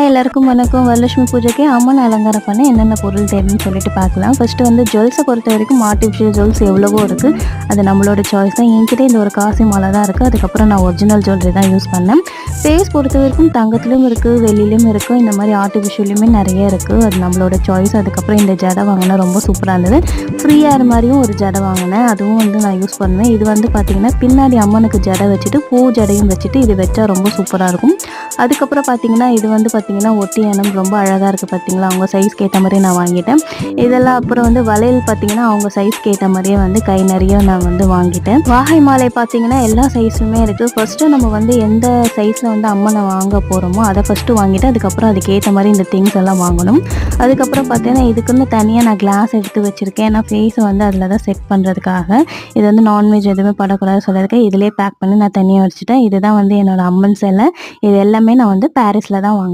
எல்லாருக்கும் வணக்கம். வரலட்சுமி பூஜைக்கு அம்மன் அலங்காரம் பண்ண என்னென்ன பொருள் தேவைன்னு சொல்லிட்டு பார்க்கலாம். ஃபர்ஸ்ட்டு வந்து ஜுவல்ஸை பொறுத்த வரைக்கும் ஆர்டிஃபிஷியல் ஜுவல்ஸ் எவ்வளவோ இருக்குது. அது நம்மளோட சாய்ஸ் தான். என்கிட்ட இந்த ஒரு காசி மாலை தான் இருக்குது. அதுக்கப்புறம் நான் ஒரிஜினல் ஜுவல்லரி தான் யூஸ் பண்ணேன். ஃபேஸ் பொறுத்த வரைக்கும் தங்கத்துலேயும் இருக்குது, வெள்ளிலையும் இருக்குது, இந்த மாதிரி ஆர்டிஃபிஷியலுமே நிறைய இருக்குது. அது நம்மளோட சாய்ஸ். அதுக்கப்புறம் இந்த ஜடை வாங்கினேன், ரொம்ப சூப்பராக இருந்தது. ஃப்ரீயாக மாதிரியும் ஒரு ஜடை வாங்கினேன், அதுவும் வந்து நான் யூஸ் பண்ணுவேன். இது வந்து பார்த்திங்கன்னா பின்னாடி அம்மனுக்கு ஜடை வச்சுட்டு பூ ஜடையும் வச்சுட்டு இது வச்சா ரொம்ப சூப்பராக இருக்கும். அதுக்கப்புறம் பார்த்திங்கன்னா இது வந்து பார்த்திங்கன்னா ஒட்டியானம் ரொம்ப அழகாக இருக்குது பார்த்திங்களா. அவங்க சைஸ்க்கு ஏற்ற மாதிரி நான் வாங்கிட்டேன். இதெல்லாம் அப்புறம் வந்து வளையல் பார்த்திங்கன்னா அவங்க சைஸ்க்கு ஏற்ற மாதிரியே வந்து கை நிறைய நான் வந்து வாங்கிட்டேன். வாகை மாலை பார்த்திங்கன்னா எல்லா சைஸுமே இருக்குது. ஃபஸ்ட்டு நம்ம வந்து எந்த சைஸில் வந்து அம்மனை வாங்க போகிறோமோ அதை ஃபஸ்ட்டு வாங்கிட்டு அதுக்கப்புறம் அதுக்கேற்ற மாதிரி இந்த திங்ஸ் எல்லாம் வாங்கணும். அதுக்கப்புறம் பார்த்திங்கன்னா இதுக்குன்னு தனியாக நான் கிளாஸ் எடுத்து வச்சுருக்கேன். நான் ஃபேஸை வந்து அதில் தான் செட் பண்ணுறதுக்காக. இது வந்து நான்வெஜ் எதுவுமே படக்கூடாது சொல்லியிருக்கேன். இதிலே பேக் பண்ணி நான் தனியாக வச்சுட்டேன். இதுதான் வந்து என்னோடய அம்மன் சிலை. இது எல்லாமே நான் வந்து பாரிஸில் தான்